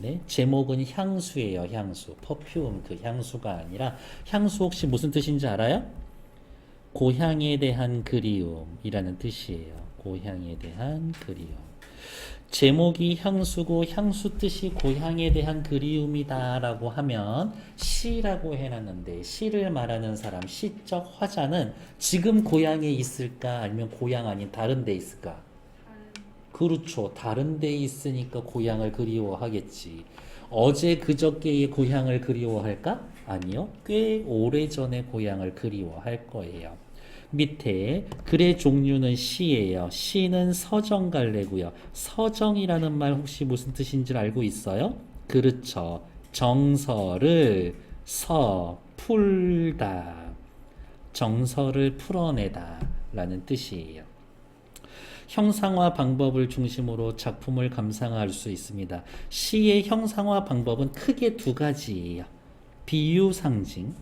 네, 제목은 향수예요. 향수. 퍼퓸 그 향수가 아니라 향수 혹시 무슨 뜻인지 알아요? 고향에 대한 그리움이라는 뜻이에요. 고향에 대한 그리움. 제목이 향수고 향수 뜻이 고향에 대한 그리움이다라고 하면 시라고 해놨는데 시를 말하는 사람 시적 화자는 지금 고향에 있을까 아니면 고향 아닌 다른 데 있을까? 그렇죠. 다른 데 있으니까 고향을 그리워하겠지. 어제 그저께의 고향을 그리워할까? 아니요. 꽤 오래전에 고향을 그리워할 거예요. 밑에 글의 종류는 시예요. 시는 서정갈래고요. 서정이라는 말 혹시 무슨 뜻인지 알고 있어요? 그렇죠. 정서를 풀다. 정서를 풀어내다 라는 뜻이에요. 형상화 방법을 중심으로 작품을 감상할 수 있습니다. 시의 형상화 방법은 크게 두 가지예요. 비유 상징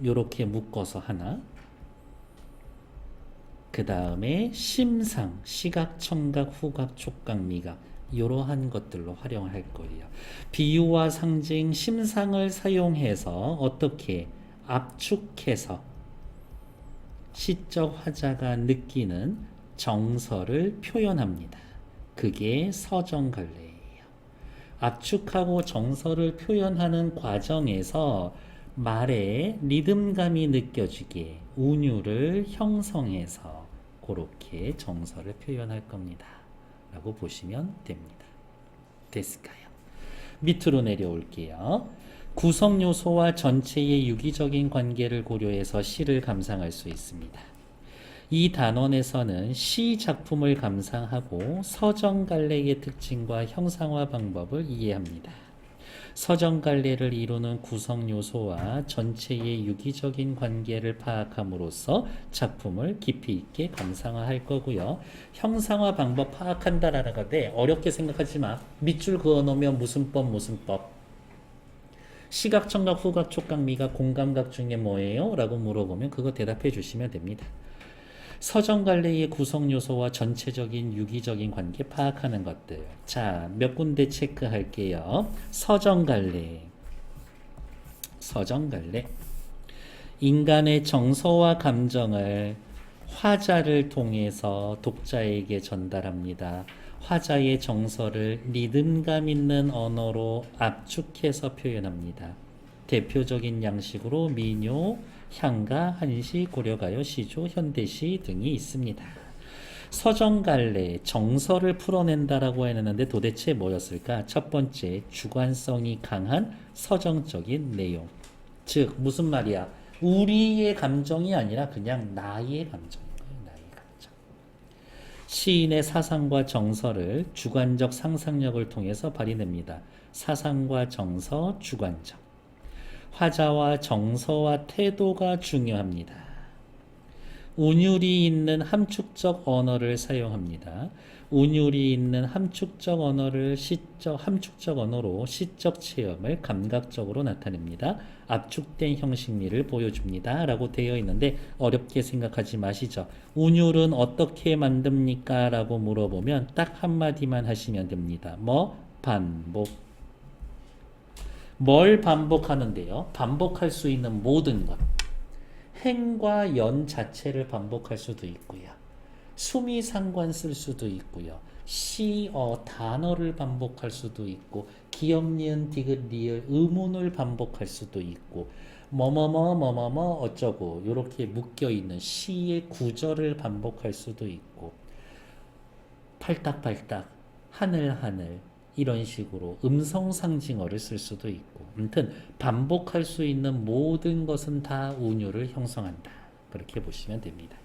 이렇게 묶어서 하나, 그 다음에 심상, 시각, 청각, 후각, 촉각, 미각 이러한 것들로 활용할 거예요. 비유와 상징, 심상을 사용해서 어떻게 압축해서 시적 화자가 느끼는 정서를 표현합니다. 그게 서정갈래예요. 압축하고 정서를 표현하는 과정에서 말에 리듬감이 느껴지게 운율을 형성해서 그렇게 정서를 표현할 겁니다. 라고 보시면 됩니다. 됐을까요? 밑으로 내려올게요. 구성 요소와 전체의 유기적인 관계를 고려해서 시를 감상할 수 있습니다. 이 단원에서는 시 작품을 감상하고 서정갈래의 특징과 형상화 방법을 이해합니다. 서정갈래를 이루는 구성 요소와 전체의 유기적인 관계를 파악함으로써 작품을 깊이 있게 감상할 거고요. 형상화 방법 파악한다라는 건데 어렵게 생각하지 마. 밑줄 그어놓으면 무슨 법? 시각, 청각, 후각, 촉각, 미각, 공감각 중에 뭐예요? 라고 물어보면 그거 대답해 주시면 됩니다. 서정갈래의 구성 요소와 전체적인 유기적인 관계 파악하는 것들. 자, 몇 군데 체크할게요. 서정갈래. 인간의 정서와 감정을 화자를 통해서 독자에게 전달합니다. 화자의 정서를 리듬감 있는 언어로 압축해서 표현합니다. 대표적인 양식으로 민요, 향가, 한시, 고려가요, 시조, 현대시 등이 있습니다. 서정갈래, 정서를 풀어낸다라고 했는데 도대체 뭐였을까? 첫 번째, 주관성이 강한 서정적인 내용. 즉, 무슨 말이야? 우리의 감정이 아니라 그냥 나의 감정인 거예요. 나의 감정. 시인의 사상과 정서를 주관적 상상력을 통해서 발휘냅니다. 사상과 정서, 주관적. 화자와 정서와 태도가 중요합니다. 운율이 있는 함축적 언어를 사용합니다. 운율이 있는 함축적 언어로 시적 체험을 감각적으로 나타냅니다. 압축된 형식미를 보여줍니다. 라고 되어 있는데 어렵게 생각하지 마시죠. 운율은 어떻게 만듭니까? 라고 물어보면 딱 한마디만 하시면 됩니다. 반복. 뭘 반복하는데요? 반복할 수 있는 모든 것. 행과 연 자체를 반복할 수도 있고요. 수미상관 쓸 수도 있고요. 단어를 반복할 수도 있고 기역, 니은, 디귿, 리을, 의문을 반복할 수도 있고 뭐뭐뭐 어쩌고 이렇게 묶여있는 시의 구절을 반복할 수도 있고 팔딱팔딱 하늘 이런 식으로 음성상징어를 쓸 수도 있고 아무튼 반복할 수 있는 모든 것은 다 운율을 형성한다. 그렇게 보시면 됩니다.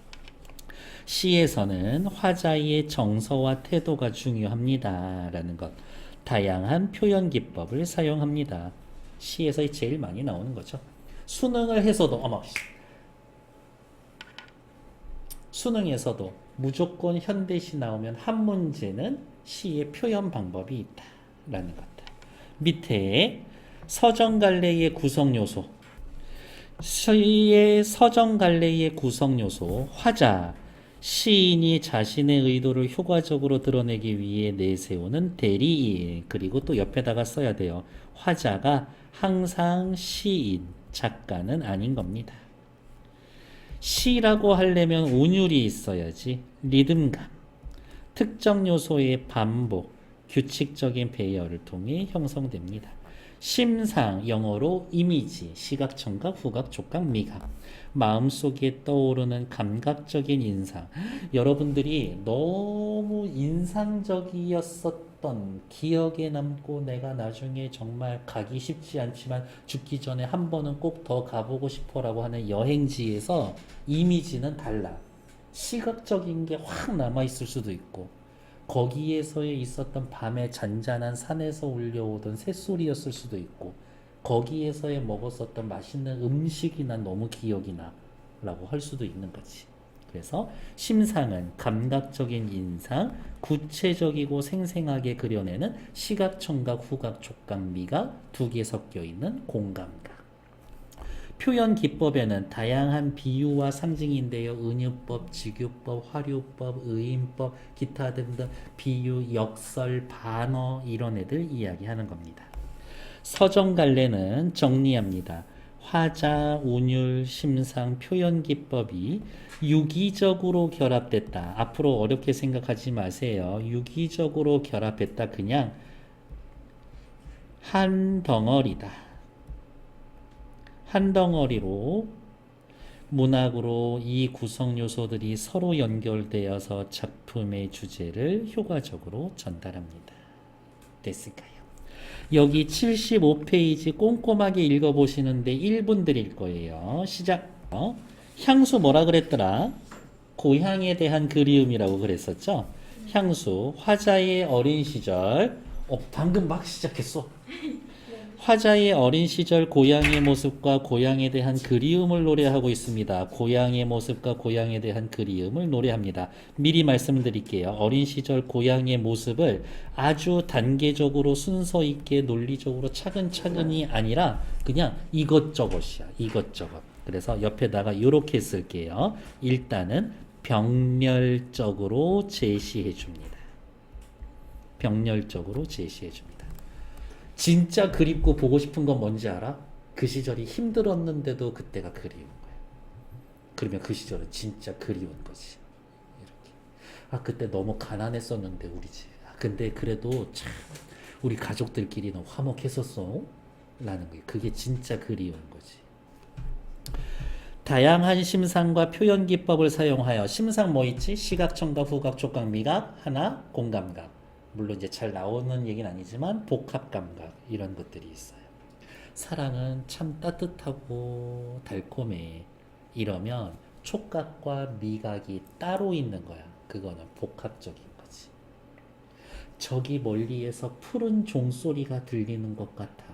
시에서는 화자의 정서와 태도가 중요합니다. 라는 것. 다양한 표현 기법을 사용합니다. 시에서 제일 많이 나오는 거죠. 수능에서도 무조건 현대시 나오면 한 문제는 시의 표현 방법이 있다라는 것들. 밑에 서정갈래의 구성 요소. 시의 서정갈래의 구성 요소. 화자. 시인이 자신의 의도를 효과적으로 드러내기 위해 내세우는 대리인. 그리고 또 옆에다가 써야 돼요. 화자가 항상 시인, 작가는 아닌 겁니다. 시라고 하려면 운율이 있어야지. 리듬감, 특정 요소의 반복, 규칙적인 배열을 통해 형성됩니다. 심상, 영어로 이미지, 시각, 청각, 후각, 촉각, 미각. 마음속에 떠오르는 감각적인 인상. 여러분들이 너무 인상적이었었던, 기억에 남고 내가 나중에 정말 가기 쉽지 않지만 죽기 전에 한 번은 꼭 더 가보고 싶어라고 하는 여행지에서 이미지는 달라. 시각적인 게 확 남아있을 수도 있고, 거기에서의 있었던 밤에 잔잔한 산에서 울려오던 새소리였을 수도 있고, 거기에서의 먹었었던 맛있는 음식이 난 너무 기억이 나 라고 할 수도 있는 거지. 그래서 심상은 감각적인 인상, 구체적이고 생생하게 그려내는 시각, 청각, 후각, 촉각, 미각 두 개 섞여 있는 공감각. 표현 기법에는 다양한 비유와 상징인데요. 은유법, 직유법, 화류법, 의인법, 기타 등등 비유, 역설, 반어 이런 애들 이야기하는 겁니다. 서정갈래는 정리합니다. 화자, 운율, 심상, 표현 기법이 유기적으로 결합됐다. 앞으로 어렵게 생각하지 마세요. 유기적으로 결합했다. 그냥 한 덩어리다. 한 덩어리로 문학으로 이 구성 요소들이 서로 연결되어서 작품의 주제를 효과적으로 전달합니다. 됐을까요? 여기 75페이지 꼼꼼하게 읽어보시는데 1분 드릴 거예요. 시작. 향수 뭐라 그랬더라? 고향에 대한 그리움이라고 그랬었죠? 향수, 화자의 어린 시절. 방금 막 시작했어. 화자의 어린 시절 고향의 모습과 고향에 대한 그리움을 노래하고 있습니다. 고향의 모습과 고향에 대한 그리움을 노래합니다. 미리 말씀드릴게요. 어린 시절 고향의 모습을 아주 단계적으로 순서 있게 논리적으로 차근차근이 아니라 그냥 이것저것이야. 이것저것. 그래서 옆에다가 이렇게 쓸게요. 일단은 병렬적으로 제시해 줍니다. 병렬적으로 제시해 줍니다. 진짜 그립고 보고 싶은 건 뭔지 알아? 그 시절이 힘들었는데도 그때가 그리운 거야. 그러면 그 시절은 진짜 그리운 거지. 이렇게. 그때 너무 가난했었는데 우리 집. 근데 그래도 참 우리 가족들끼리는 화목했었어. 라는 거예요. 그게 진짜 그리운 거지. 다양한 심상과 표현 기법을 사용하여 심상 뭐 있지? 시각, 청각, 후각, 촉각, 미각, 하나, 공감각. 물론 이제 잘 나오는 얘기는 아니지만 복합 감각 이런 것들이 있어요. 사랑은 참 따뜻하고 달콤해. 이러면 촉각과 미각이 따로 있는 거야. 그거는 복합적인 거지. 저기 멀리에서 푸른 종소리가 들리는 것 같아.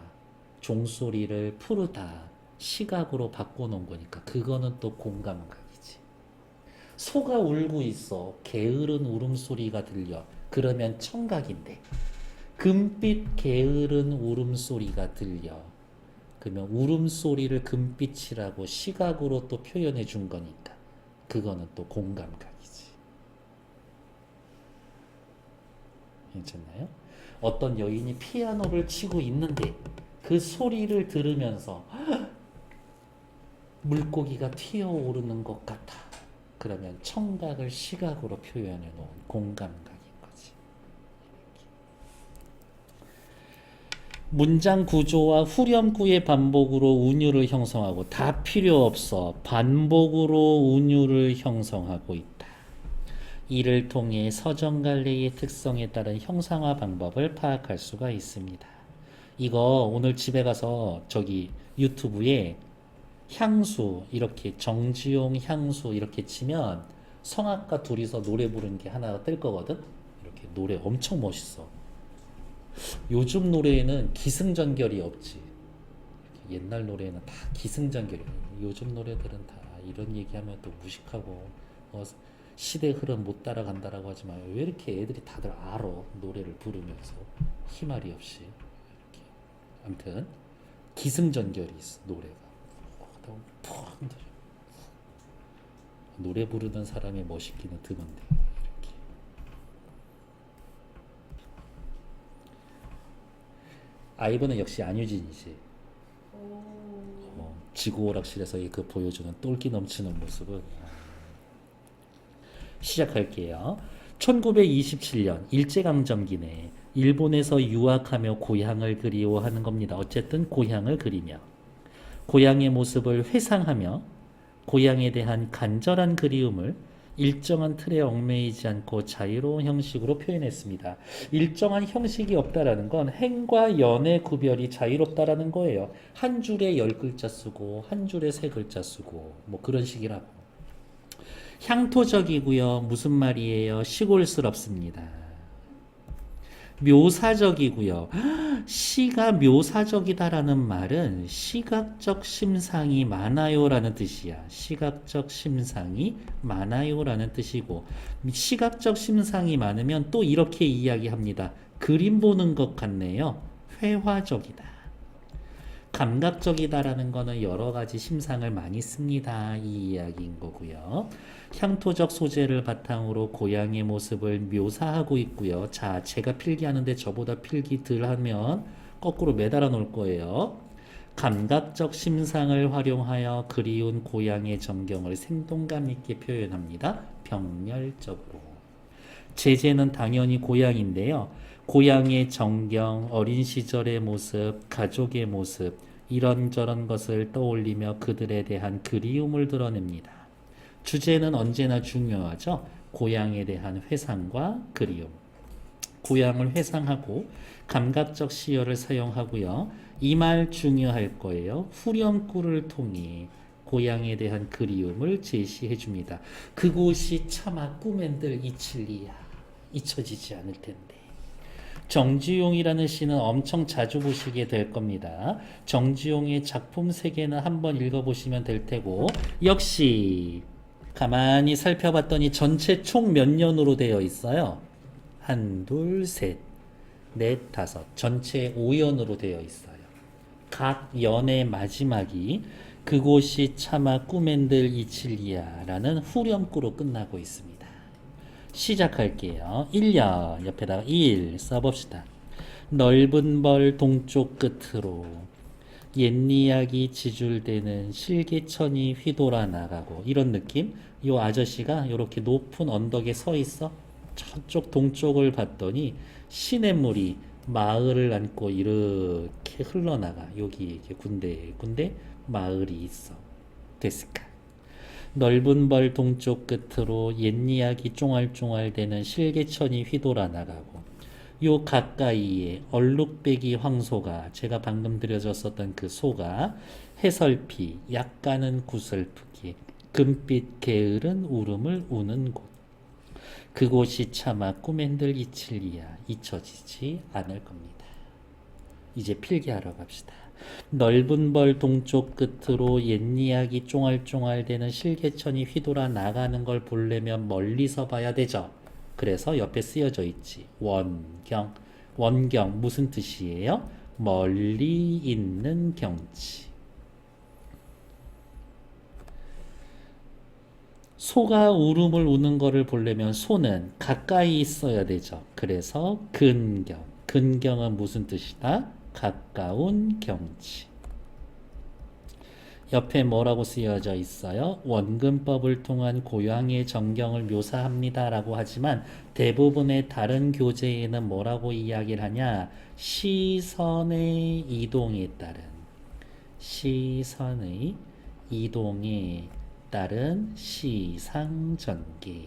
종소리를 푸르다 시각으로 바꿔놓은 거니까 그거는 또 공감각이지. 소가 울고 있어. 게으른 울음소리가 들려. 그러면 청각인데 금빛 게으른 울음소리가 들려. 그러면 울음소리를 금빛이라고 시각으로 또 표현해 준 거니까 그거는 또 공감각이지. 괜찮나요? 어떤 여인이 피아노를 치고 있는데 그 소리를 들으면서 물고기가 튀어오르는 것 같아. 그러면 청각을 시각으로 표현해 놓은 공감각. 문장 구조와 후렴구의 반복으로 운율을 형성하고 다 필요 없어. 반복으로 운율을 형성하고 있다. 이를 통해 서정갈래의 특성에 따른 형상화 방법을 파악할 수가 있습니다. 이거 오늘 집에 가서 저기 유튜브에 향수 이렇게 정지용 향수 이렇게 치면 성악가 둘이서 노래 부르는 게 하나 뜰 거거든. 이렇게 노래 엄청 멋있어. 요즘 노래에는 기승전결이 없지. 옛날 노래에는 다 기승전결이. 요즘 노래들은 다 이런 얘기하면 또 무식하고 시대 흐름 못 따라간다라고 하지 마요. 왜 이렇게 애들이 다들 알아 노래를 부르면서 희말이 없이 이렇게. 아무튼 기승전결이 있어 노래가. 노래 부르는 사람의 멋있기는 드문데. 이렇게. 아이브는 역시 안유진이지. 지구오락실에서 그 보여주는 똘끼 넘치는 모습은. 시작할게요. 1927년 일제강점기네. 일본에서 유학하며 고향을 그리워하는 겁니다. 어쨌든 고향을 그리며 고향의 모습을 회상하며 고향에 대한 간절한 그리움을 일정한 틀에 얽매이지 않고 자유로운 형식으로 표현했습니다. 일정한 형식이 없다라는 건 행과 연의 구별이 자유롭다라는 거예요. 한 줄에 10글자 쓰고 한 줄에 3글자 쓰고 뭐 그런 식이라고. 향토적이고요. 무슨 말이에요? 시골스럽습니다. 묘사적이고요. 시가 묘사적이다라는 말은 시각적 심상이 많아요라는 뜻이야. 시각적 심상이 많아요라는 뜻이고, 시각적 심상이 많으면 또 이렇게 이야기합니다. 그림 보는 것 같네요. 회화적이다. 감각적이다라는 거는 여러 가지 심상을 많이 씁니다. 이 이야기인 거고요. 향토적 소재를 바탕으로 고향의 모습을 묘사하고 있고요. 자, 제가 필기하는데 저보다 필기 덜 하면 거꾸로 매달아 놓을 거예요. 감각적 심상을 활용하여 그리운 고향의 전경을 생동감 있게 표현합니다. 병렬적으로. 제재는 당연히 고향인데요. 고향의 정경, 어린 시절의 모습, 가족의 모습, 이런저런 것을 떠올리며 그들에 대한 그리움을 드러냅니다. 주제는 언제나 중요하죠. 고향에 대한 회상과 그리움. 고향을 회상하고 감각적 시어를 사용하고요. 이 말 중요할 거예요. 후렴구를 통해 고향에 대한 그리움을 제시해 줍니다. 그곳이 차마 꿈엔들 이칠리야. 잊혀지지 않을 텐데. 정지용이라는 시는 엄청 자주 보시게 될 겁니다. 정지용의 작품 세계는 한번 읽어보시면 될 테고, 역시 가만히 살펴봤더니 전체 총 몇 년으로 되어 있어요? 1, 2, 3, 4, 5 전체 5연으로 되어 있어요. 각 연의 마지막이 그곳이 차마 꿈엔들 이칠리야 라는 후렴구로 끝나고 있습니다. 시작할게요. 1년 옆에다가 1 써봅시다. 넓은 벌 동쪽 끝으로 옛이야기 지줄대는 실개천이 휘돌아 나가고, 이런 느낌. 요 아저씨가 이렇게 높은 언덕에 서 있어. 저쪽 동쪽을 봤더니 시냇물이 마을을 안고 이렇게 흘러나가. 여기 이렇게 군데 마을이 있어. 됐을까? 넓은 벌 동쪽 끝으로 옛이야기 쫑알쫑알대는 실개천이 휘돌아 나가고, 요 가까이에 얼룩배기 황소가, 제가 방금 들여줬었던 그 소가 해설피 약간은 구슬프기 금빛 게으른 울음을 우는 곳. 그곳이 차마 꿈엔들 이칠리야. 잊혀지지 않을 겁니다. 이제 필기하러 갑시다. 넓은 벌 동쪽 끝으로 옛이야기 쫑알쫑알대는 실개천이 휘돌아 나가는 걸 보려면 멀리서 봐야 되죠. 그래서 옆에 쓰여져 있지. 원경. 원경 무슨 뜻이에요? 멀리 있는 경치. 소가 울음을 우는 거를 보려면 소는 가까이 있어야 되죠. 그래서 근경. 근경은 무슨 뜻이다? 가까운 경치. 옆에 뭐라고 쓰여져 있어요? 원근법을 통한 고향의 전경을 묘사합니다 라고 하지만 대부분의 다른 교재에는 뭐라고 이야기를 하냐? 시선의 이동에 따른, 시선의 이동에 따른 시상전개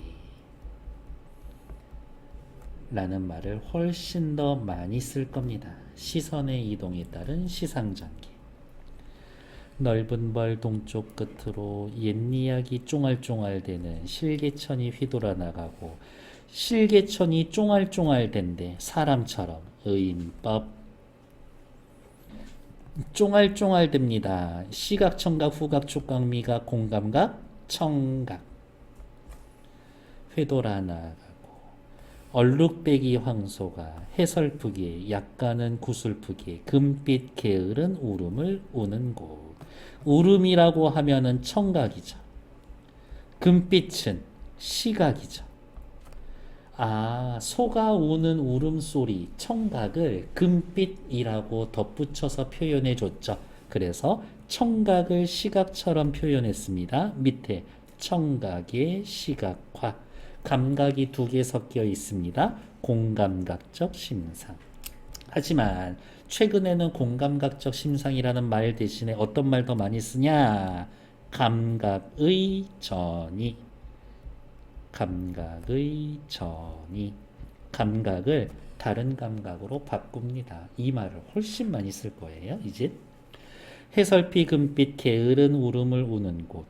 라는 말을 훨씬 더 많이 쓸 겁니다. 시선의 이동에 따른 시상전개. 넓은 벌 동쪽 끝으로 옛이야기 쫑알쫑알대는 실개천이 휘돌아 나가고, 실개천이 쫑알쫑알댄데 사람처럼 의인법. 쫑알쫑알댑니다. 시각, 청각, 후각, 촉각, 미각, 공감각, 청각. 휘돌아 나가고, 얼룩배기 황소가 해설프게 약간은 구슬프게 금빛 게으른 울음을 우는 곳. 울음이라고 하면은 청각이죠. 금빛은 시각이죠. 아, 소가 우는 울음소리, 청각을 금빛이라고 덧붙여서 표현해 줬죠. 그래서 청각을 시각처럼 표현했습니다. 밑에 청각의 시각화. 감각이 두 개 섞여 있습니다. 공감각적 심상. 하지만 최근에는 공감각적 심상이라는 말 대신에 어떤 말 더 많이 쓰냐? 감각의 전이. 감각의 전이. 감각을 다른 감각으로 바꿉니다. 이 말을 훨씬 많이 쓸 거예요. 이제 해설피 금빛 게으른 울음을 우는 곳.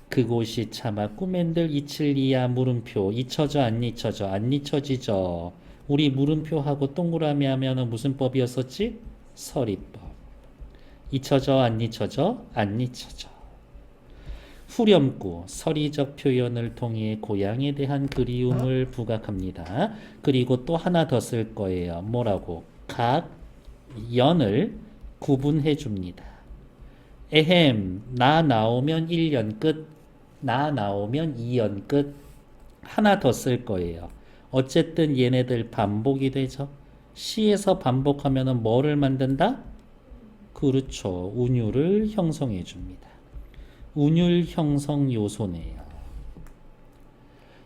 그곳이 차마 꿈엔들 잊힐리야. 물음표. 잊혀져 안 잊혀져? 안 잊혀지죠. 우리 물음표하고 동그라미 하면은 무슨 법이었었지? 서리법. 잊혀져 안 잊혀져? 안 잊혀져. 후렴구 서리적 표현을 통해 고향에 대한 그리움을 부각합니다. 그리고 또 하나 더 쓸 거예요. 뭐라고? 각 연을 구분해 줍니다. 에헴, 나 나오면 1년 끝, 나 나오면 2년 끝. 하나 더 쓸 거예요. 어쨌든 얘네들 반복이 되죠. 시에서 반복하면 뭐를 만든다? 그렇죠. 운율을 형성해 줍니다. 운율 형성 요소네요.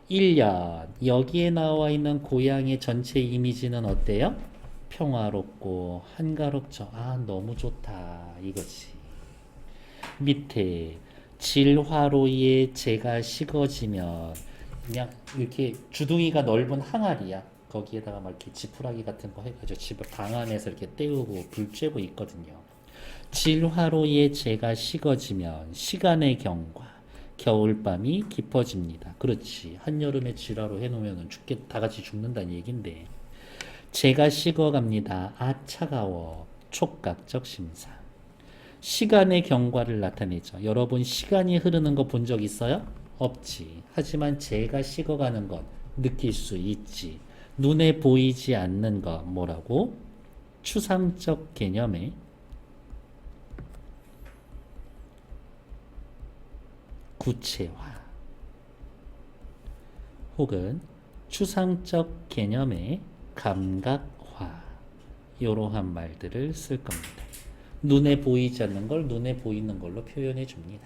1년. 여기에 나와 있는 고향의 전체 이미지는 어때요? 평화롭고 한가롭죠. 아, 너무 좋다. 이거지. 밑에 질화로에 재가 식어지면 그냥 이렇게 주둥이가 넓은 항아리야. 거기에다가 막 이렇게 지푸라기 같은 거 해가지고 집을 방 안에서 이렇게 때우고 불 쬐고 있거든요. 질화로에 재가 식어지면 시간의 경과, 겨울밤이 깊어집니다. 그렇지. 한여름에 질화로 해놓으면 다 같이 죽는다는 얘긴데. 재가 식어갑니다. 아, 차가워. 촉각적 심상. 시간의 경과를 나타내죠. 여러분 시간이 흐르는 거 본 적 있어요? 없지. 하지만 재가 식어가는 것 느낄 수 있지. 눈에 보이지 않는 것 뭐라고? 추상적 개념의 구체화 혹은 추상적 개념의 감각화 이러한 말들을 쓸 겁니다. 눈에 보이지 않는 걸 눈에 보이는 걸로 표현해 줍니다.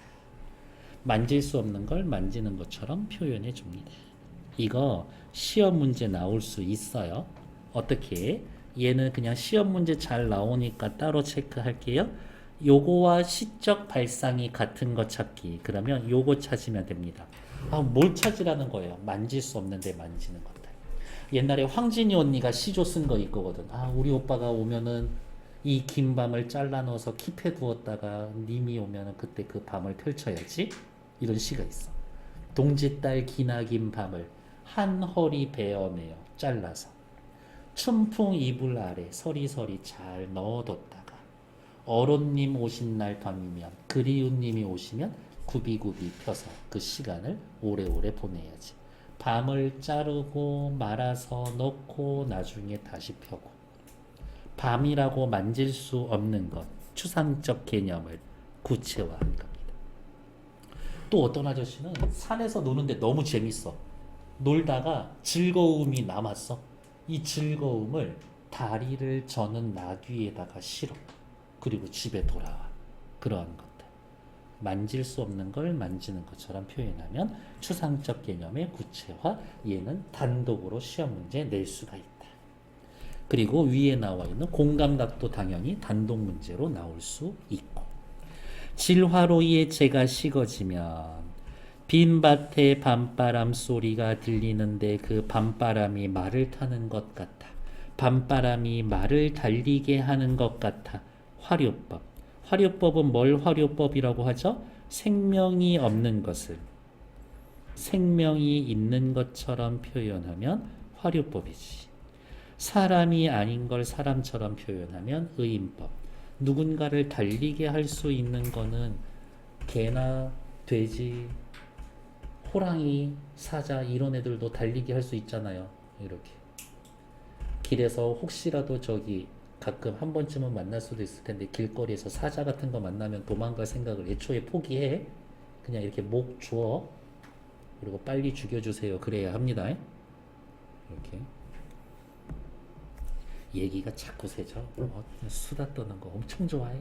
만질 수 없는 걸 만지는 것처럼 표현해 줍니다. 이거 시험 문제 나올 수 있어요. 어떻게? 얘는 그냥 시험 문제 잘 나오니까 따로 체크할게요. 요거와 시적 발상이 같은 거 찾기. 그러면 요거 찾으면 됩니다. 아, 뭘 찾으라는 거예요? 만질 수 없는데 만지는 것들. 옛날에 황진이 언니가 시조 쓴 거 있거든. 아, 우리 오빠가 오면은 이 긴 밤을 잘라 넣어서 킵해 두었다가 님이 오면은 그때 그 밤을 펼쳐야지. 이런 시가 있어. 동지딸 기나긴 밤을 한 허리 베어내어 잘라서 춘풍 이불 아래 서리서리 잘 넣어뒀다가 어른님 오신 날 밤이면 그리운님이 오시면 굽이굽이 펴서 그 시간을 오래오래 보내야지. 밤을 자르고 말아서 넣고 나중에 다시 펴고. 밤이라고 만질 수 없는 것, 추상적 개념을 구체화한 겁니다. 또 어떤 아저씨는 산에서 노는데 너무 재밌어. 놀다가 즐거움이 남았어. 이 즐거움을 다리를 저는 나귀에다가 실어. 그리고 집에 돌아와. 그러한 것들. 만질 수 없는 걸 만지는 것처럼 표현하면 추상적 개념의 구체화. 얘는 단독으로 시험 문제 낼 수가 있다. 그리고 위에 나와 있는 공감각도 당연히 단독 문제로 나올 수 있고. 질화로에 재가 식어지면 빈밭에 밤바람 소리가 들리는데 그 밤바람이 말을 타는 것 같아. 밤바람이 말을 달리게 하는 것 같아. 화료법. 화료법은 뭘 화료법이라고 하죠? 생명이 없는 것을 생명이 있는 것처럼 표현하면 화료법이지. 사람이 아닌 걸 사람처럼 표현하면 의인법. 누군가를 달리게 할 수 있는 거는 개나 돼지, 호랑이, 사자 이런 애들도 달리게 할 수 있잖아요. 이렇게 길에서 혹시라도 저기 가끔 한 번쯤은 만날 수도 있을 텐데 길거리에서 사자 같은 거 만나면 도망갈 생각을 애초에 포기해. 그냥 이렇게 목 주어 그리고 빨리 죽여주세요. 그래야 합니다. 이렇게. 얘기가 자꾸 새죠. 수다 떠는 거 엄청 좋아해.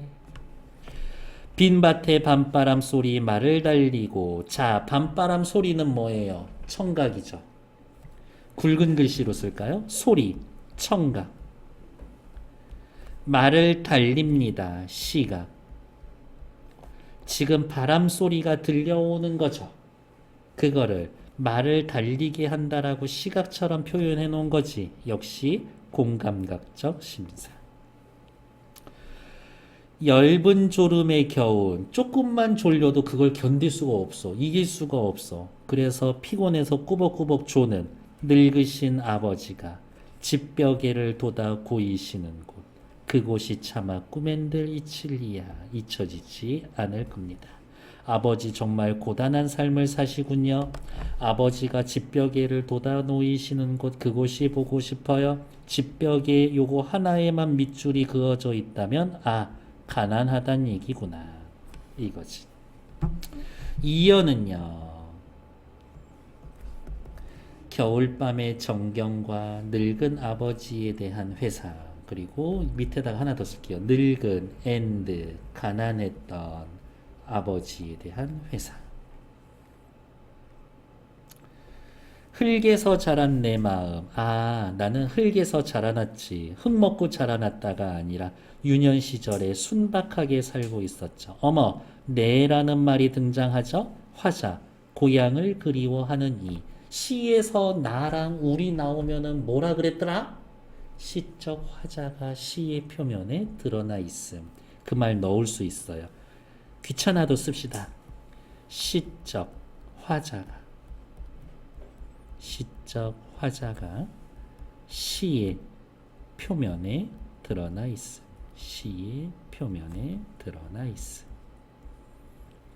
빈밭에 밤바람 소리 말을 달리고. 자, 밤바람 소리는 뭐예요? 청각이죠. 굵은 글씨로 쓸까요? 소리, 청각. 말을 달립니다. 시각. 지금 바람 소리가 들려오는 거죠. 그거를 말을 달리게 한다라고 시각처럼 표현해 놓은 거지. 역시 공감각적 심사. 엷은 졸음에 겨운. 조금만 졸려도 그걸 견딜 수가 없어. 이길 수가 없어. 그래서 피곤해서 꾸벅꾸벅 조는 늙으신 아버지가 집벽에를 돋아 고이시는 곳. 그곳이 차마 꿈엔들 잊힐리야 잊혀지지 않을 겁니다. 아버지 정말 고단한 삶을 사시군요. 아버지가 집벽에를 돋아 놓이시는 곳, 그곳이 보고 싶어요. 집벽에 요거 하나에만 밑줄이 그어져 있다면 가난하단 얘기구나 이거지. 이어는요, 겨울밤의 정경과 늙은 아버지에 대한 회상, 그리고 밑에다가 하나 더 쓸게요. 늙은 and 가난했던 아버지에 대한 회상. 흙에서 자란 내 마음. 나는 흙에서 자라났지. 흙 먹고 자라났다가 아니라 유년 시절에 순박하게 살고 있었죠. 어머, 내라는 말이 등장하죠. 화자, 고향을 그리워하는 이. 시에서 나랑 우리 나오면은 뭐라 그랬더라? 시적 화자가 시의 표면에 드러나 있음. 그 말 넣을 수 있어요. 귀찮아도 씁시다. 시적 화자가 시의 표면에 드러나 있음. 시의 표면에 드러나 있음.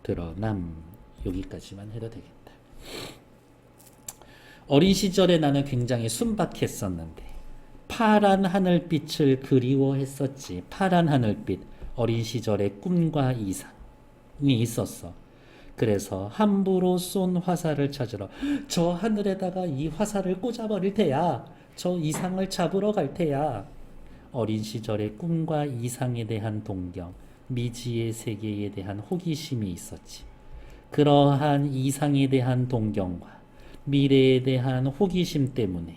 드러남. 여기까지만 해도 되겠다. 어린 시절에 나는 굉장히 순박했었는데 파란 하늘빛을 그리워했었지. 파란 하늘빛. 어린 시절에 꿈과 이상이 있었어. 그래서 함부로 쏜 화살을 찾으러 저 하늘에다가 이 화살을 꽂아버릴 테야. 저 이상을 잡으러 갈 테야. 어린 시절의 꿈과 이상에 대한 동경, 미지의 세계에 대한 호기심이 있었지. 그러한 이상에 대한 동경과 미래에 대한 호기심 때문에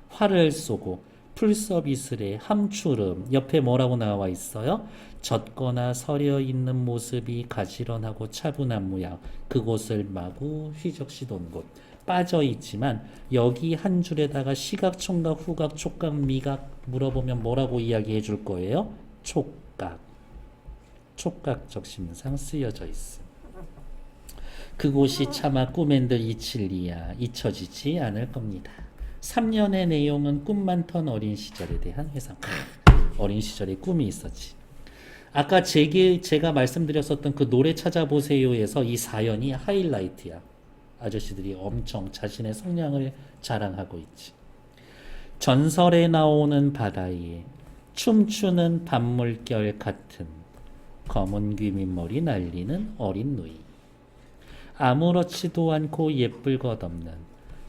활을 쏘고 풀서비스의 함추름, 옆에 뭐라고 나와 있어요? 젖거나 서려 있는 모습이 가지런하고 차분한 모양, 그곳을 마구 휘적시던 곳. 빠져 있지만 여기 한 줄에다가 시각, 청각, 후각, 촉각, 미각 물어보면 뭐라고 이야기해 줄 거예요? 촉각. 촉각적 심상 쓰여져 있음. 그곳이 차마 꿈엔들 잊힐리야 잊혀지지 않을 겁니다. 3년의 내용은 꿈만 턴 어린 시절에 대한 회상. 어린 시절에 꿈이 있었지. 아까 제가 말씀드렸었던 그 노래 찾아보세요에서 이 사연이 하이라이트야. 아저씨들이 엄청 자신의 성량을 자랑하고 있지. 전설에 나오는 바다에 춤추는 밤물결 같은 검은 귀밑머리 날리는 어린 누이. 아무렇지도 않고 예쁠 것 없는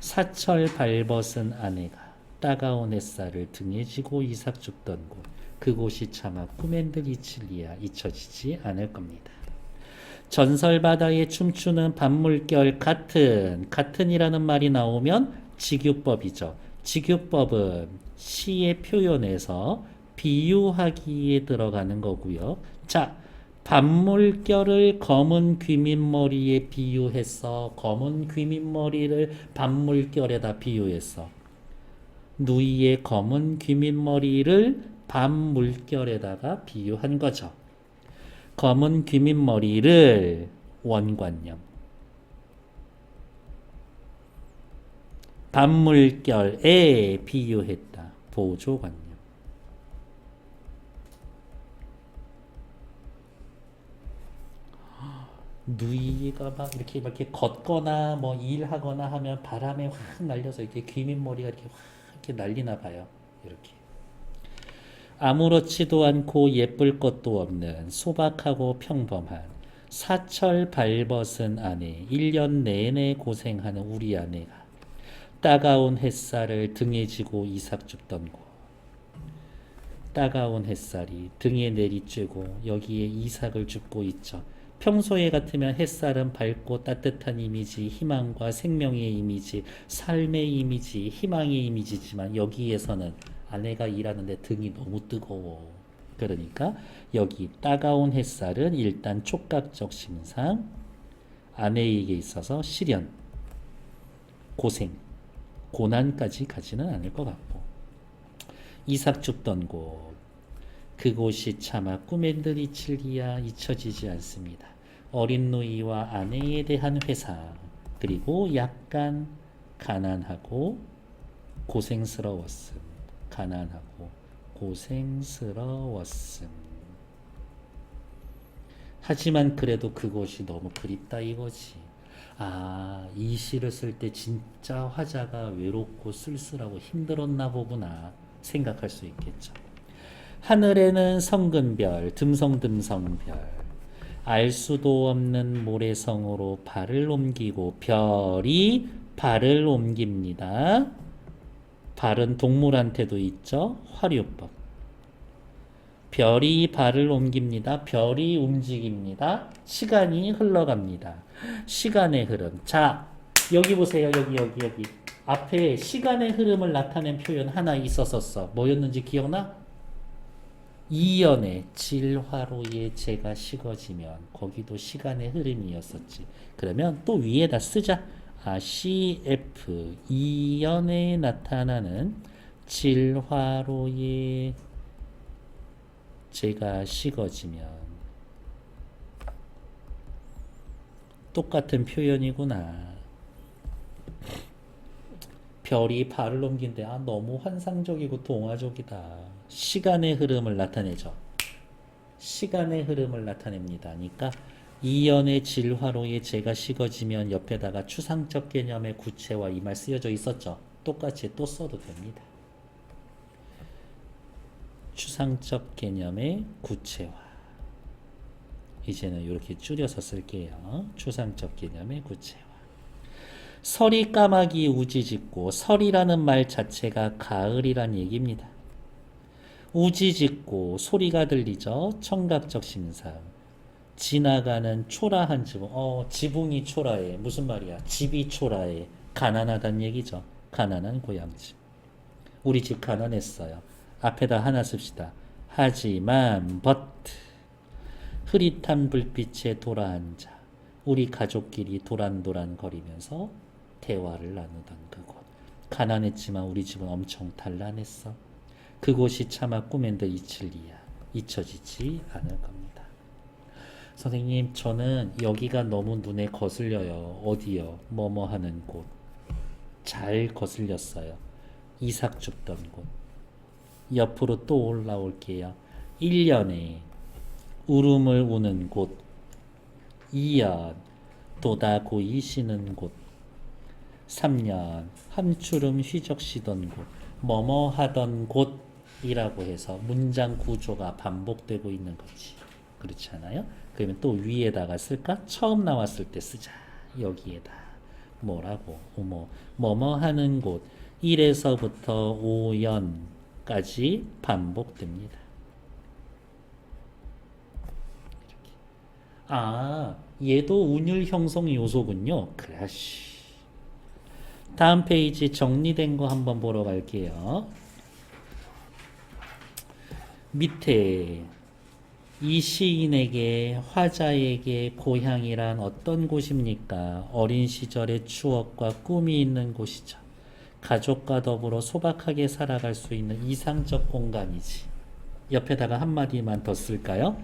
사철 발벗은 아내가 따가운 햇살을 등에 지고 이삭 죽던 곳. 그곳이 차마 꿈엔들 잊힐리야 잊혀지지 않을 겁니다. 전설 바다에 춤추는 밤물결 같은이라는 말이 나오면 직유법이죠. 직유법은 시의 표현에서 비유하기에 들어가는 거고요. 자, 밤물결을 검은 귀밑머리에 비유했어. 검은 귀밑머리를 밤물결에다 비유했어. 누이의 검은 귀밑머리를 밤물결에다가 비유한 거죠. 검은 귀밑머리를 원관념, 밤물결에 비유했다. 보조관념. 누이가 막 이렇게 걷거나 뭐 일하거나 하면 바람에 확 날려서 이렇게 귀밑머리가 이렇게 확 이렇게 날리나 봐요. 이렇게. 아무렇지도 않고 예쁠 것도 없는 소박하고 평범한 사철 발벗은 아내, 1년 내내 고생하는 우리 아내가 따가운 햇살을 등에 지고 이삭 줍던 곳. 따가운 햇살이 등에 내리쬐고 여기에 이삭을 줍고 있죠. 평소에 같으면 햇살은 밝고 따뜻한 이미지, 희망과 생명의 이미지, 삶의 이미지, 희망의 이미지지만 여기에서는 아내가 일하는데 등이 너무 뜨거워. 그러니까 여기 따가운 햇살은 일단 촉각적 심상, 아내에게 있어서 시련, 고생, 고난까지 가지는 않을 것 같고, 이삭 줍던 곳, 그곳이 차마 꿈에 들이칠기야 잊혀지지 않습니다. 어린 누이와 아내에 대한 회상, 그리고 약간 가난하고 고생스러웠음. 가난하고 고생스러웠음. 하지만 그래도 그곳이 너무 그립다 이거지. 아, 이 시를 쓸 때 진짜 화자가 외롭고 쓸쓸하고 힘들었나 보구나 생각할 수 있겠죠. 하늘에는 성근별, 듬성듬성별, 알 수도 없는 모래성으로 발을 옮기고 별이 발을 옮깁니다. 발은 동물한테도 있죠. 화류법. 별이 발을 옮깁니다. 별이 움직입니다. 시간이 흘러갑니다. 시간의 흐름. 자, 여기 보세요. 여기. 앞에 시간의 흐름을 나타낸 표현 하나 있었었어. 뭐였는지 기억나? 이연의 질화로에 재가 식어지면 거기도 시간의 흐름이었었지. 그러면 또 위에다 쓰자. CF 이연에 나타나는 질화로에 재가 식어지면 똑같은 표현이구나. 별이 발을 넘긴데 너무 환상적이고 동화적이다. 시간의 흐름을 나타내죠. 시간의 흐름을 나타냅니다. 그러니까 이연의 질화로에 재가 식어지면 옆에다가 추상적 개념의 구체화 이 말 쓰여져 있었죠. 똑같이 또 써도 됩니다. 추상적 개념의 구체화. 이제는 이렇게 줄여서 쓸게요. 추상적 개념의 구체화. 설이 까마귀 우지짓고, 설이라는 말 자체가 가을이란 얘기입니다. 우지짓고 소리가 들리죠. 청각적 심상. 지나가는 초라한 지붕. 지붕이 초라해. 무슨 말이야? 집이 초라해. 가난하단 얘기죠. 가난한 고향집. 우리 집 가난했어요. 앞에다 하나 씁시다. 하지만 but 흐릿한 불빛에 돌아앉아 우리 가족끼리 도란도란 거리면서 대화를 나누던 그곳. 가난했지만 우리 집은 엄청 단란했어. 그곳이 차마 꿈엔도 잊혀지지 않을 겁니다. 선생님, 저는 여기가 너무 눈에 거슬려요. 어디요? 뭐뭐 하는 곳. 잘 거슬렸어요. 이삭 줍던 곳. 옆으로 또 올라올게요. 1년에 울음을 우는 곳. 2년 도다 고이 쉬는 곳. 3년 한추름 휘적시던 곳. 뭐뭐 하던 곳이라고 해서 문장 구조가 반복되고 있는 거지. 그렇지 않아요? 그러면 또 위에다가 쓸까? 처음 나왔을 때 쓰자. 여기에다 뭐라고? 뭐뭐 하는 곳. 1에서부터 5년까지 반복됩니다. 얘도 운율 형성 요소군요. 그라시. 다음 페이지 정리된 거 한번 보러 갈게요. 밑에 이 시인에게, 화자에게 고향이란 어떤 곳입니까? 어린 시절의 추억과 꿈이 있는 곳이죠. 가족과 더불어 소박하게 살아갈 수 있는 이상적 공간이지. 옆에다가 한마디만 더 쓸까요?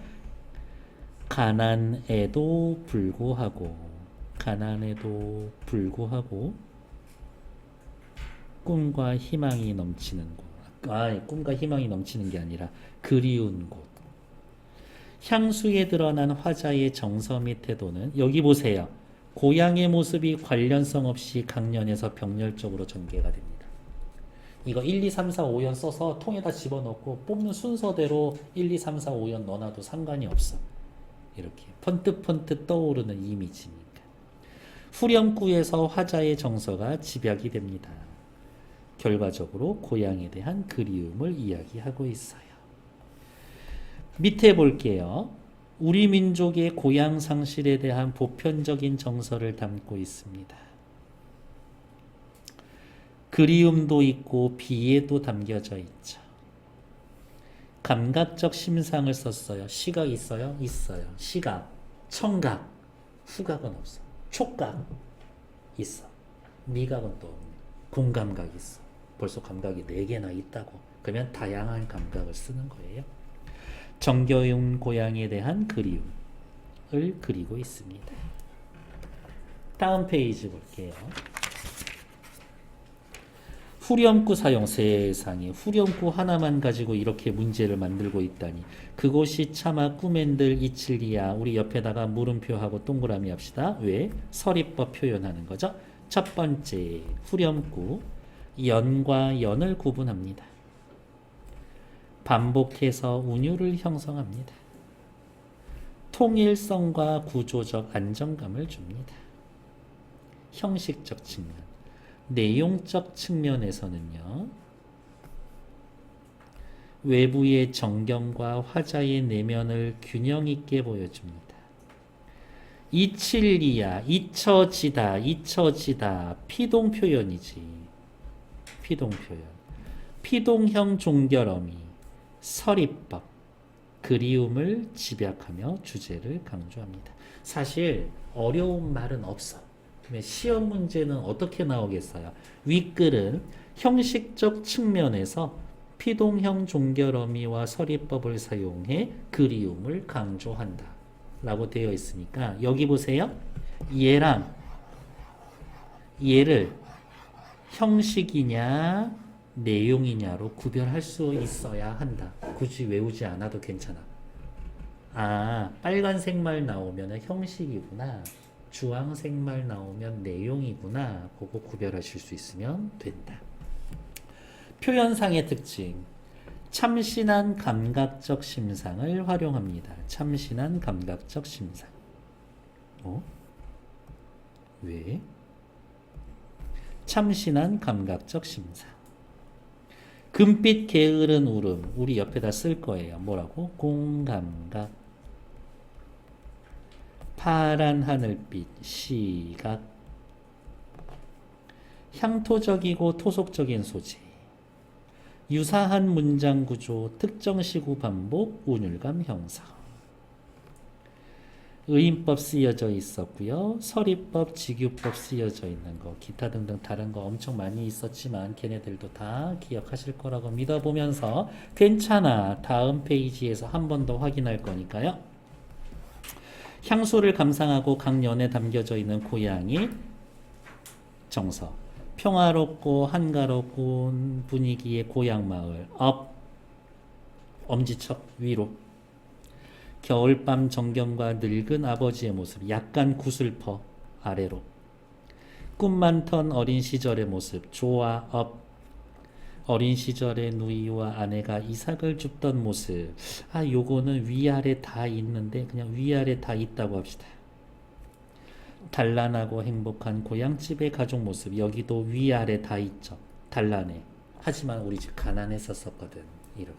가난에도 불구하고 꿈과 희망이 넘치는 곳. 꿈과 희망이 넘치는 게 아니라 그리운 곳. 향수에 드러난 화자의 정서 및 태도는 여기 보세요. 고향의 모습이 관련성 없이 강연에서 병렬적으로 전개가 됩니다. 이거 1, 2, 3, 4, 5연 써서 통에다 집어넣고 뽑는 순서대로 1, 2, 3, 4, 5연 넣어놔도 상관이 없어. 이렇게 번뜩번뜩 떠오르는 이미지니까. 후렴구에서 화자의 정서가 집약이 됩니다. 결과적으로 고향에 대한 그리움을 이야기하고 있어요. 밑에 볼게요. 우리 민족의 고향 상실에 대한 보편적인 정서를 담고 있습니다. 그리움도 있고 비애도 담겨져 있죠. 감각적 심상을 썼어요. 시각 있어요? 있어요. 시각, 청각, 후각은 없어. 촉각 있어. 미각은 또 없네. 공감각 있어. 벌써 감각이 4개나 있다고. 그러면 다양한 감각을 쓰는 거예요. 정겨운 고향에 대한 그리움을 그리고 있습니다. 다음 페이지 볼게요. 후렴구 사용. 세상에 후렴구 하나만 가지고 이렇게 문제를 만들고 있다니. 그곳이 차마 꿈엔들 이칠리야. 우리 옆에다가 물음표하고 동그라미 합시다. 왜? 서리법 표현하는 거죠. 첫 번째 후렴구 연과 연을 구분합니다. 반복해서 운율을 형성합니다. 통일성과 구조적 안정감을 줍니다. 형식적 측면. 내용적 측면에서는요. 외부의 정경과 화자의 내면을 균형 있게 보여줍니다. 이칠리야, 잊혀지다, 잊혀지다. 피동 표현이지. 피동 표현. 피동형 종결어미. 서리법, 그리움을 집약하며 주제를 강조합니다. 사실 어려운 말은 없어. 시험 문제는 어떻게 나오겠어요? 윗글은 형식적 측면에서 피동형 종결어미와 서리법을 사용해 그리움을 강조한다 라고 되어 있으니까 여기 보세요. 얘랑 얘를 형식이냐 내용이냐로 구별할 수 있어야 한다. 굳이 외우지 않아도 괜찮아. 아, 빨간색 말 나오면 형식이구나. 주황색 말 나오면 내용이구나. 그거 구별하실 수 있으면 된다. 표현상의 특징. 참신한 감각적 심상을 활용합니다. 참신한 감각적 심상. 왜? 참신한 감각적 심상. 금빛 게으른 울음. 우리 옆에다 쓸 거예요. 뭐라고? 공감각. 파란 하늘빛. 시각. 향토적이고 토속적인 소재. 유사한 문장 구조. 특정 시구 반복. 운율감 형성. 의인법 쓰여져 있었고요. 서리법, 직유법 쓰여져 있는 거, 기타 등등 다른 거 엄청 많이 있었지만 걔네들도 다 기억하실 거라고 믿어보면서 괜찮아. 다음 페이지에서 한 번 더 확인할 거니까요. 향수를 감상하고 각 연에 담겨져 있는 고향의 정서. 평화롭고 한가로운 분위기의 고향 마을. 엄지척 위로. 겨울밤 정경과 늙은 아버지의 모습. 약간 구슬퍼 아래로. 꿈 많던 어린 시절의 모습. 좋아 업. 어린 시절의 누이와 아내가 이삭을 줍던 모습. 요거는 위아래 다 있는데 그냥 위아래 다 있다고 합시다. 단란하고 행복한 고향집의 가족 모습. 여기도 위아래 다 있죠. 단란해. 하지만 우리 집 가난했었거든. 이렇게.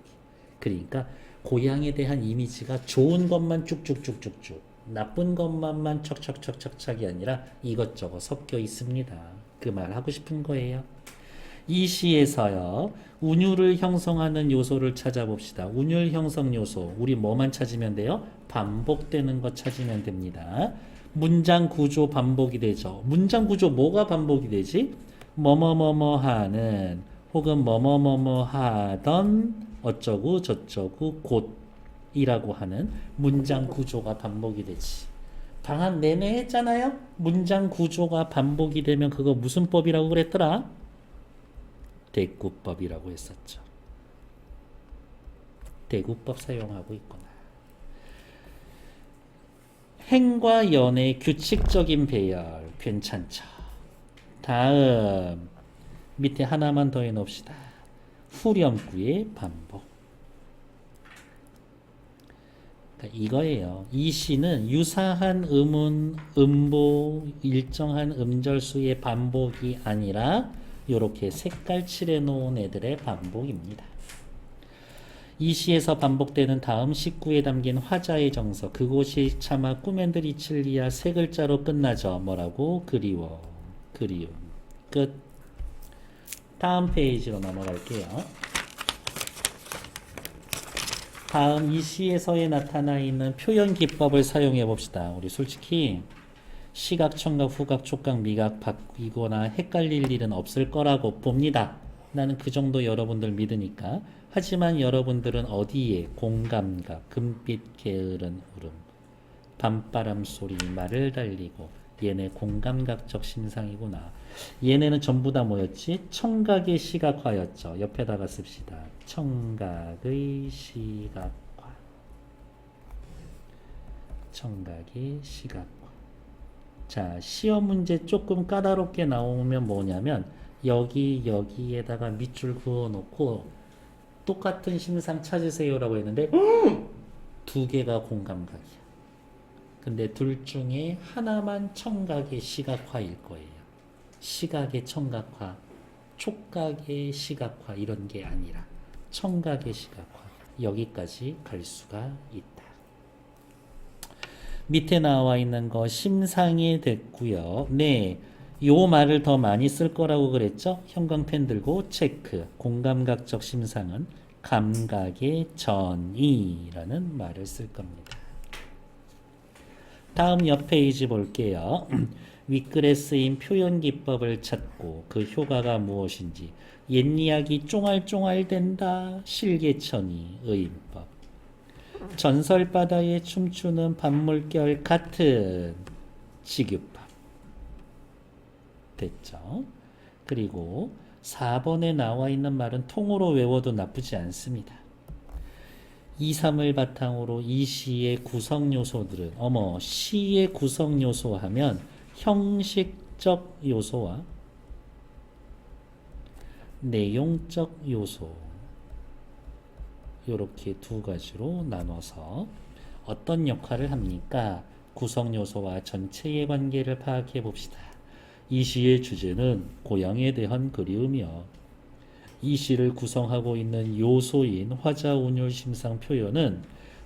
그러니까 고향에 대한 이미지가 좋은 것만 쭉쭉쭉쭉쭉, 나쁜 것만만 척척척척척이 아니라 이것저것 섞여 있습니다. 그 말 하고 싶은 거예요. 이 시에서요. 운율을 형성하는 요소를 찾아봅시다. 운율 형성 요소. 우리 뭐만 찾으면 돼요? 반복되는 것 찾으면 됩니다. 문장 구조 반복이 되죠. 문장 구조 뭐가 반복이 되지? 뭐뭐뭐뭐 하는 혹은 뭐뭐뭐뭐 하던 어쩌고 저쩌고 곧이라고 하는 문장 구조가 반복이 되지. 방학 내내 했잖아요. 문장 구조가 반복이 되면 그거 무슨 법이라고 그랬더라? 대구법이라고 했었죠. 대구법 사용하고 있구나. 행과 연의 규칙적인 배열 괜찮죠. 다음 밑에 하나만 더 해놓읍시다. 후렴구의 반복. 그러니까 이거예요. 이 시는 유사한 음운, 음보, 일정한 음절수의 반복이 아니라 이렇게 색깔 칠해 놓은 애들의 반복입니다. 이 시에서 반복되는 다음 식구에 담긴 화자의 정서, 그곳이 차마 꿈엔들이 칠리야 세 글자로 끝나죠. 뭐라고? 그리워. 그리움. 끝. 다음 페이지로 넘어갈게요. 다음 이 시에서에 나타나 있는 표현 기법을 사용해 봅시다. 우리 솔직히 시각, 청각, 후각, 촉각, 미각 바뀌거나 헷갈릴 일은 없을 거라고 봅니다. 나는 그 정도 여러분들 믿으니까. 하지만 여러분들은 어디에 공감각, 금빛 게으른 울음, 밤바람 소리, 말을 달리고 얘네 공감각적 심상이구나. 얘네는 전부 다 뭐였지? 청각의 시각화였죠. 옆에다가 씁시다. 청각의 시각화. 청각의 시각화. 자, 시험 문제 조금 까다롭게 나오면 뭐냐면 여기에다가 밑줄 그어놓고 똑같은 심상 찾으세요라고 했는데 두 개가 공감각이야. 근데 둘 중에 하나만 청각의 시각화일 거예요. 시각의 청각화, 촉각의 시각화 이런 게 아니라 청각의 시각화. 여기까지 갈 수가 있다. 밑에 나와 있는 거 심상이 됐고요. 네, 요 말을 더 많이 쓸 거라고 그랬죠? 형광펜 들고 체크. 공감각적 심상은 감각의 전이라는 말을 쓸 겁니다. 다음 옆 페이지 볼게요. 윗글에 쓰인 표현 기법을 찾고 그 효과가 무엇인지. 옛 이야기 쫑알쫑알 된다. 실개천이 의인법. 전설바다에 춤추는 밤물결 같은 지규법. 됐죠? 그리고 4번에 나와 있는 말은 통으로 외워도 나쁘지 않습니다. 2, 3을 바탕으로 이 시의 구성 요소들은 시의 구성 요소 하면 형식적 요소와 내용적 요소 이렇게 두 가지로 나눠서 어떤 역할을 합니까? 구성 요소와 전체의 관계를 파악해 봅시다. 이 시의 주제는 고향에 대한 그리움이요. 이 시를 구성하고 있는 요소인 화자, 운율, 심상 표현은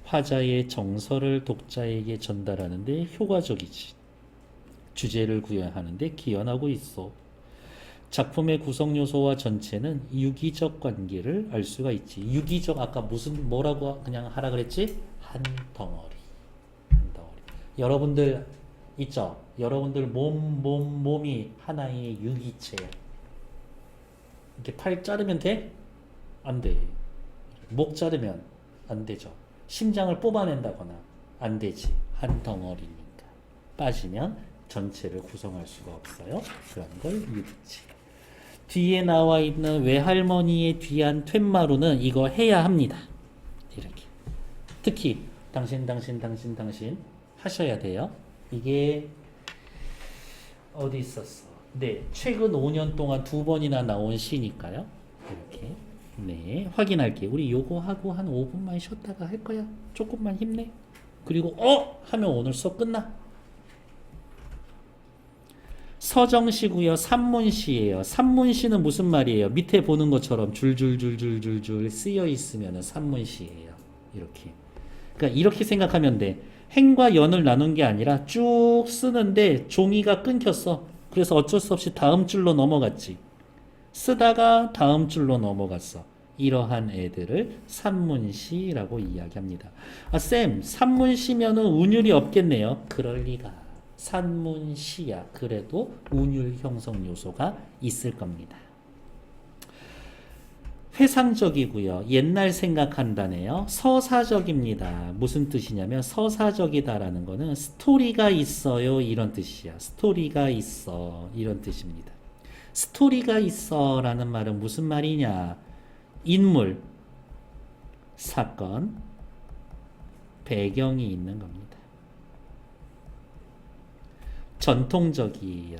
화자의 정서를 독자에게 전달하는 데 효과적이지. 주제를 구현하는 데 기여하고 있어. 작품의 구성 요소와 전체는 유기적 관계를 알 수가 있지. 유기적 아까 뭐라고 그냥 하라 그랬지? 한 덩어리. 한 덩어리. 여러분들 있죠? 여러분들 몸이 하나의 유기체야. 이렇게 팔 자르면 돼? 안 돼. 목 자르면 안 되죠. 심장을 뽑아낸다거나 안 되지. 한 덩어리니까. 빠지면 전체를 구성할 수가 없어요. 그런 걸 유기체. 뒤에 나와 있는 외할머니의 뒤안 툇마루는 이거 해야 합니다. 이렇게. 특히 당신 하셔야 돼요. 이게 어디 있었어? 네, 최근 5년 동안 2번이나 나온 시니까요. 이렇게. 네, 확인할게요. 우리 요거 하고 한 5분만 쉬었다가 할 거야. 조금만 힘내. 그리고 하면 오늘 수업 끝나. 서정시고요. 산문시예요. 산문시는 무슨 말이에요? 밑에 보는 것처럼 줄줄줄줄줄줄 쓰여 있으면 산문시예요. 이렇게. 그러니까 이렇게 생각하면 돼. 행과 연을 나눈 게 아니라 쭉 쓰는데 종이가 끊겼어. 그래서 어쩔 수 없이 다음 줄로 넘어갔지. 쓰다가 다음 줄로 넘어갔어. 이러한 애들을 산문시라고 이야기합니다. 쌤, 산문시면은 운율이 없겠네요. 그럴 리가. 산문시야. 그래도 운율 형성 요소가 있을 겁니다. 회상적이고요. 옛날 생각한다네요. 서사적입니다. 무슨 뜻이냐면 서사적이다라는 거는 스토리가 있어요. 이런 뜻이야. 스토리가 있어. 이런 뜻입니다. 스토리가 있어 라는 말은 무슨 말이냐. 인물, 사건, 배경이 있는 겁니다. 전통적이에요.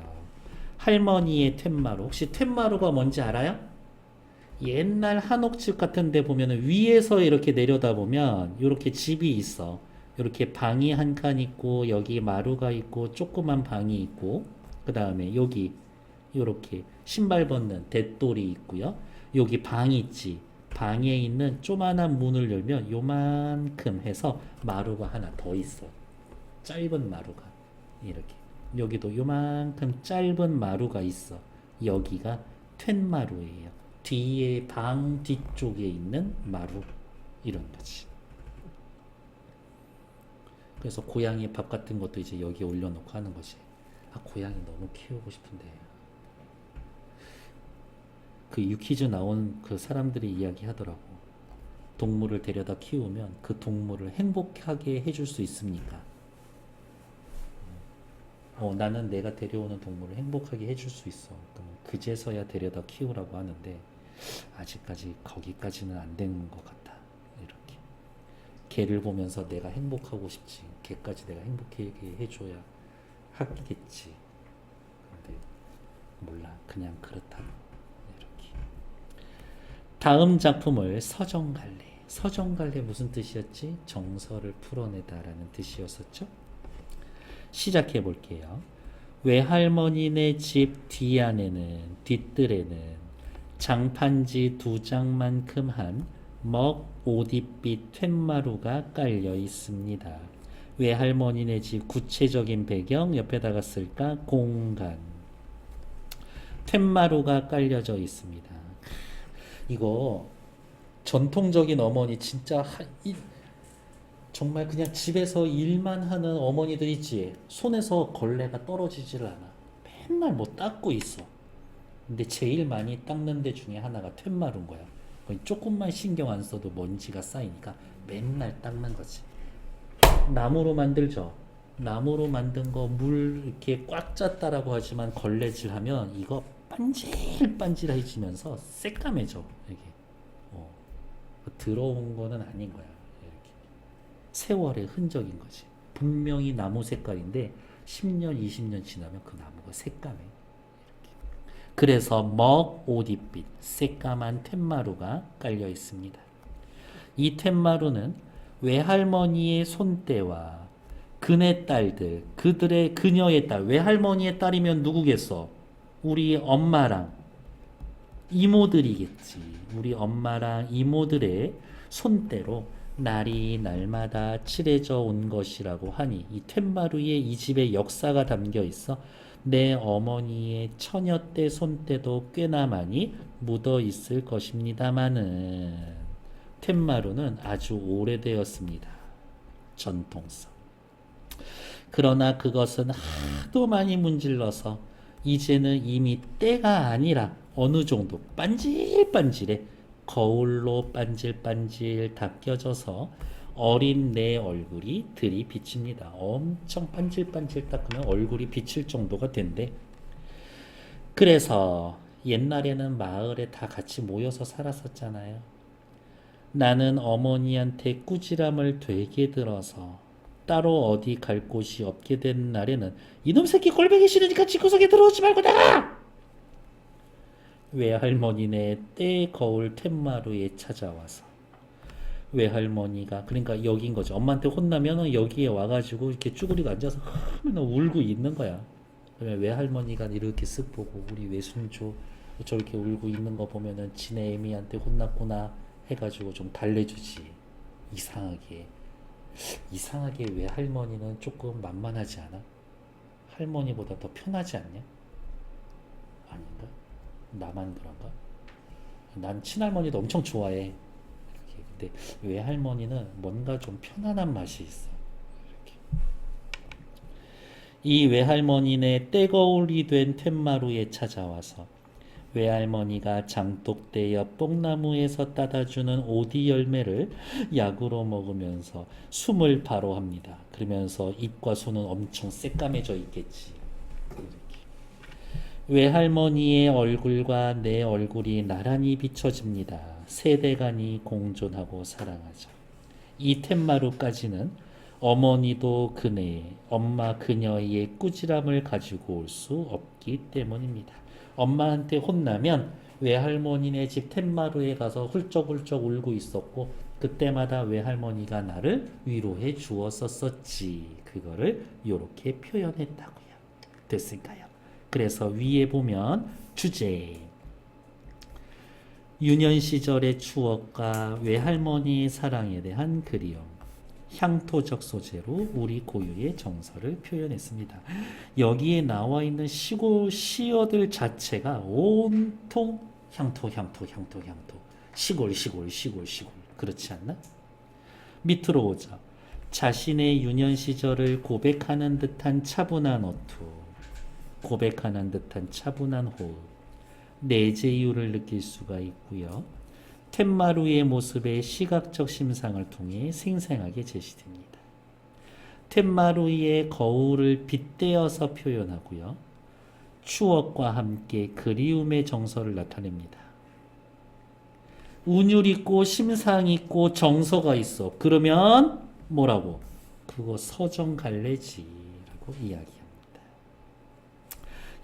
할머니의 툇마루. 혹시 툇마루가 뭔지 알아요? 옛날 한옥집 같은 데 보면 위에서 이렇게 내려다보면 이렇게 집이 있어. 이렇게 방이 한 칸 있고 여기 마루가 있고 조그만 방이 있고 그 다음에 여기 이렇게 신발 벗는 대돌이 있고요. 여기 방이 있지. 방에 있는 조만한 문을 열면 요만큼 해서 마루가 하나 더 있어. 짧은 마루가 이렇게. 여기도 요만큼 짧은 마루가 있어. 여기가 툇마루예요. 뒤에 방 뒤쪽에 있는 마루 이런 거지. 그래서 고양이 밥 같은 것도 이제 여기에 올려놓고 하는 거지. 아, 고양이 너무 키우고 싶은데. 그 유퀴즈 나온 그 사람들이 이야기하더라고. 동물을 데려다 키우면 그 동물을 행복하게 해줄 수 있습니까? 나는 내가 데려오는 동물을 행복하게 해줄 수 있어. 그제서야 데려다 키우라고 하는데 아직까지 거기까지는 안 되는 것 같아. 이렇게 개를 보면서 내가 행복하고 싶지. 개까지 내가 행복하게 해줘야 하겠지. 근데 몰라. 그냥 그렇다고. 이렇게. 다음 작품을 서정갈래. 서정갈래 무슨 뜻이었지? 정서를 풀어내다라는 뜻이었었죠. 시작해 볼게요. 외할머니네 집 뒤안에는 뒷뜰에는 장판지 2장만큼 한 먹 오디빛 툇마루가 깔려 있습니다. 외할머니네 집 구체적인 배경 옆에다가 쓸까? 공간. 툇마루가 깔려져 있습니다. 이거 전통적인 어머니 진짜 정말 그냥 집에서 일만 하는 어머니들 있지. 손에서 걸레가 떨어지질 않아. 맨날 뭐 닦고 있어. 근데 제일 많이 닦는 데 중에 하나가 툇마루인 거야. 조금만 신경 안 써도 먼지가 쌓이니까 맨날 닦는 거지. 나무로 만들죠. 나무로 만든 거 물 이렇게 꽉 찼다라고 하지만 걸레질 하면 이거 반질반질해지면서 새까매져. 이게 더러운 거는 아닌 거야. 세월의 흔적인 거지. 분명히 나무 색깔인데 10년, 20년 지나면 그 나무가 새까매. 이렇게. 그래서 먹 오디빛 새까만 툇마루가 깔려 있습니다. 이 툇마루는 외할머니의 손때와 그네 딸들, 그녀의 딸, 외할머니의 딸이면 누구겠어? 우리 엄마랑 이모들이겠지. 우리 엄마랑 이모들의 손때로 날이 날마다 칠해져 온 것이라고 하니 이 툇마루에 이 집의 역사가 담겨 있어. 내 어머니의 처녀 때 손때도 꽤나 많이 묻어 있을 것입니다마는 툇마루는 아주 오래되었습니다. 전통성. 그러나 그것은 하도 많이 문질러서 이제는 이미 때가 아니라 어느 정도 반질반질해. 거울로 반질반질 닦여져서 어린 내 얼굴이 들이비칩니다. 엄청 반질반질 닦으면 얼굴이 비칠 정도가 된대. 그래서 옛날에는 마을에 다 같이 모여서 살았었잖아요. 나는 어머니한테 꾸지람을 되게 들어서 따로 어디 갈 곳이 없게 된 날에는 이놈 새끼 꼴보기 싫으니까 집구석에 들어오지 말고 나가! 외할머니네 때 거울 툇마루에 찾아와서 외할머니가 그러니까 여기인 거죠. 엄마한테 혼나면 여기에 와가지고 이렇게 쭈그리고 앉아서 맨날 울고 있는 거야. 그러면 외할머니가 이렇게 쓱 보고 우리 외순조 저렇게 울고 있는 거 보면은 지네 애미한테 혼났구나 해가지고 좀 달래주지. 이상하게 외할머니는 조금 만만하지 않아? 할머니보다 더 편하지 않냐? 아닌가? 나만 그런가? 난 친할머니도 엄청 좋아해. 이렇게. 근데 외할머니는 뭔가 좀 편안한 맛이 있어. 이렇게. 이 외할머니네 떼거울이 된 툇마루에 찾아와서 외할머니가 장독대 옆 뽕나무에서 따다주는 오디 열매를 약으로 먹으면서 숨을 바로 합니다. 그러면서 입과 손은 엄청 새까매져 있겠지. 외할머니의 얼굴과 내 얼굴이 나란히 비춰집니다. 세대간이 공존하고 사랑하죠. 이 툇마루까지는 어머니도 엄마 그녀의 꾸지람을 가지고 올 수 없기 때문입니다. 엄마한테 혼나면 외할머니네 집 툇마루에 가서 훌쩍훌쩍 울고 있었고 그때마다 외할머니가 나를 위로해 주었었지. 그거를 이렇게 표현했다고요. 됐을까요? 그래서 위에 보면 주제 유년 시절의 추억과 외할머니의 사랑에 대한 그리움 향토적 소재로 우리 고유의 정서를 표현했습니다. 여기에 나와 있는 시어들 자체가 온통 향토 시골 그렇지 않나? 밑으로 오자. 자신의 유년 시절을 고백하는 듯한 차분한 어투 고백하는 듯한 차분한 호흡 내재유를 느낄 수가 있고요. 텐마루의 모습의 시각적 심상을 통해 생생하게 제시됩니다. 텐마루의 거울을 빗대어서 표현하고요. 추억과 함께 그리움의 정서를 나타냅니다. 운율 있고 심상 있고 정서가 있어. 그러면 뭐라고? 그거 서정갈래지라고 이야기합니다.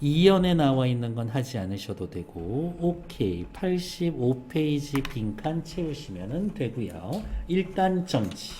2연에 나와 있는 건 하지 않으셔도 되고 오케이 85페이지 빈칸 채우시면 되고요. 일단 정지